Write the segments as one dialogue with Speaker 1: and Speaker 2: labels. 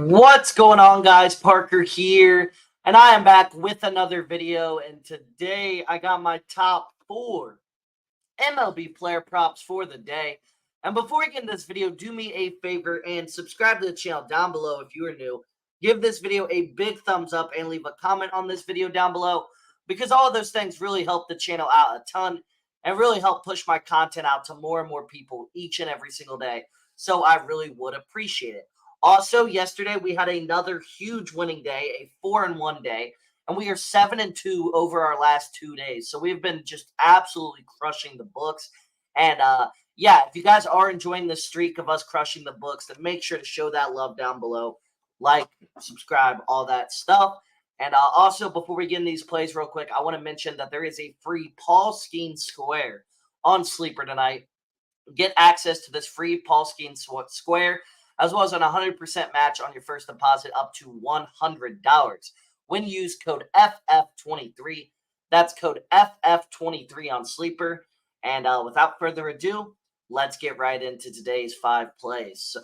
Speaker 1: What's going on, guys? Parker here, and I am back with another video. And today I got my top 4 MLB player props for the day. And before we get into this video, do me a favor and subscribe to the channel down below if you are new. Give this video a big thumbs up and leave a comment on this video down below, because all of those things really help the channel out a ton and really help push my content out to more and more people each and every single day. So I really would appreciate it. Also, yesterday we had another huge winning day, a 4-1 day, and we are 7-2 over our last 2 days. So we've been just absolutely crushing the books. And yeah, if you guys are enjoying the streak of us crushing the books, then make sure to show that love down below. Like, subscribe, all that stuff. And also, before we get in these plays real quick, I want to mention that there is a free Paul Skeens Square on Sleeper tonight. Get access to this free Paul Skeens Square, as well as an 100% match on your first deposit up to $100 when you use code FF23. That's code FF23 on Sleeper. And without further ado, let's get right into today's 4 plays.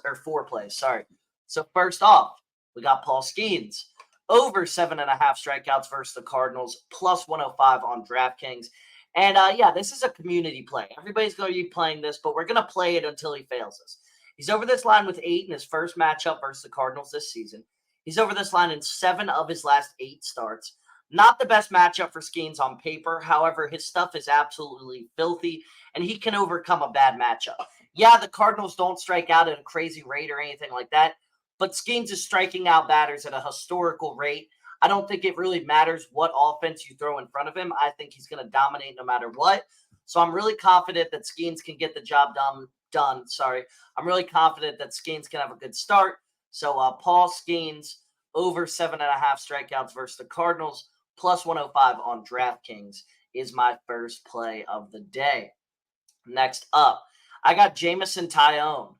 Speaker 1: Sorry. So first off, we got Paul Skeens over 7.5 strikeouts versus the Cardinals, plus 105 on DraftKings. And yeah, this is a community play. Everybody's going to be playing this, but we're going to play it until he fails us. He's over this line with 8 in his first matchup versus the Cardinals this season. He's over this line in 7 of his last 8 starts. Not the best matchup for Skeens on paper. However, his stuff is absolutely filthy, and he can overcome a bad matchup. Yeah, the Cardinals don't strike out at a crazy rate or anything like that, but Skeens is striking out batters at a historical rate. I don't think it really matters what offense you throw in front of him. I think he's going to dominate no matter what. So I'm really confident that Skeens can get the job done. I'm really confident that Skeens can have a good start. So Paul Skeens over 7.5 strikeouts versus the Cardinals, plus 105 on DraftKings is my first play of the day. Next up, I got Jameson Taillon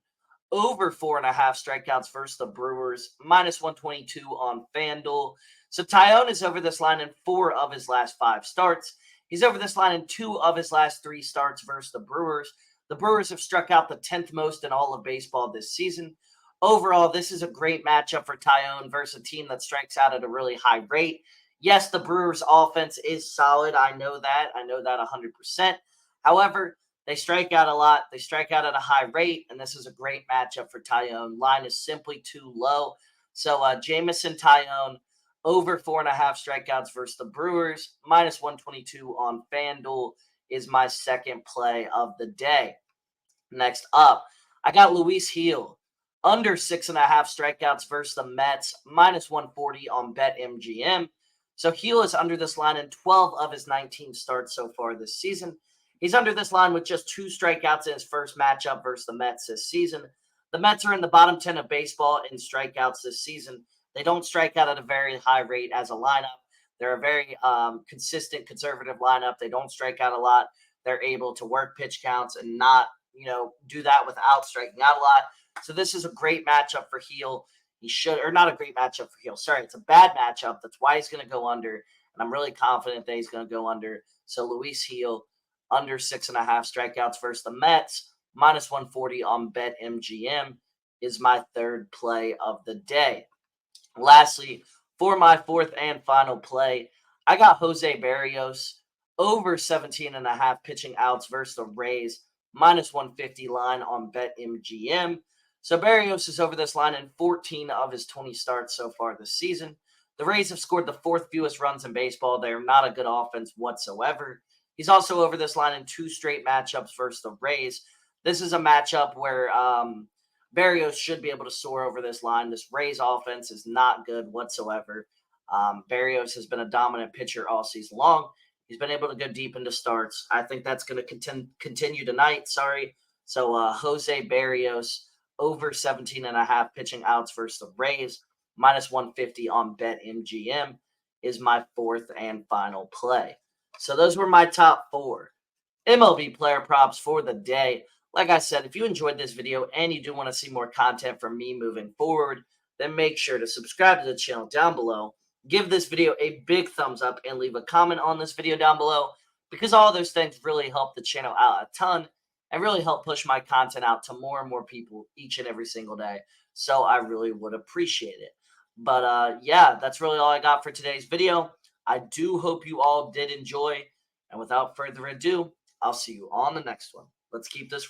Speaker 1: over 4.5 strikeouts versus the Brewers, minus 122 on Fanduel. So Taillon is over this line in 4 of his last 5 starts. He's over this line in 2 of his last 3 starts versus the Brewers. The Brewers have struck out the 10th most in all of baseball this season. Overall, this is a great matchup for Taillon versus a team that strikes out at a really high rate. Yes, the Brewers' offense is solid. I know that 100%. However, they strike out a lot. They strike out at a high rate, and this is a great matchup for Taillon. Line is simply too low. So Jameson Taillon over 4.5 strikeouts versus the Brewers, minus 122 on FanDuel is my second play of the day. Next up, I got Luis Gil under 6.5 strikeouts versus the Mets, minus 140 on BetMGM. So Gil is under this line in 12 of his 19 starts so far this season. He's under this line with just 2 strikeouts in his first matchup versus the Mets this season. The Mets are in the bottom 10 of baseball in strikeouts this season. They don't strike out at a very high rate as a lineup. They're a very consistent, conservative lineup. They don't strike out a lot. They're able to work pitch counts and not, do that without striking out a lot. So this is a great matchup for Gil. Not a great matchup for Gil. Sorry, it's a bad matchup. That's why he's going to go under, and I'm really confident that he's going to go under. So Luis Gil under 6.5 strikeouts versus the Mets, minus 140 on BetMGM is my third play of the day. Lastly, for my fourth and final play, I got Jose Berrios over 17.5 pitching outs versus the Rays, minus 150 line on BetMGM. So Berrios is over this line in 14 of his 20 starts so far this season. The Rays have scored the 4th fewest runs in baseball. They are not a good offense whatsoever. He's also over this line in 2 straight matchups versus the Rays. This is a matchup where Berrios should be able to soar over this line. This Rays offense is not good whatsoever. Berrios has been a dominant pitcher all season long. He's been able to go deep into starts. I think that's going to continue tonight. So Jose Berrios over 17.5 pitching outs versus the Rays, minus 150 on BetMGM is my fourth and final play. So those were my top 4 MLB player props for the day. Like I said, if you enjoyed this video and you do want to see more content from me moving forward, then make sure to subscribe to the channel down below. Give this video a big thumbs up and leave a comment on this video down below, because all those things really help the channel out a ton and really help push my content out to more and more people each and every single day. So I really would appreciate it. But yeah, that's really all I got for today's video. I do hope you all did enjoy. And without further ado, I'll see you on the next one. Let's keep this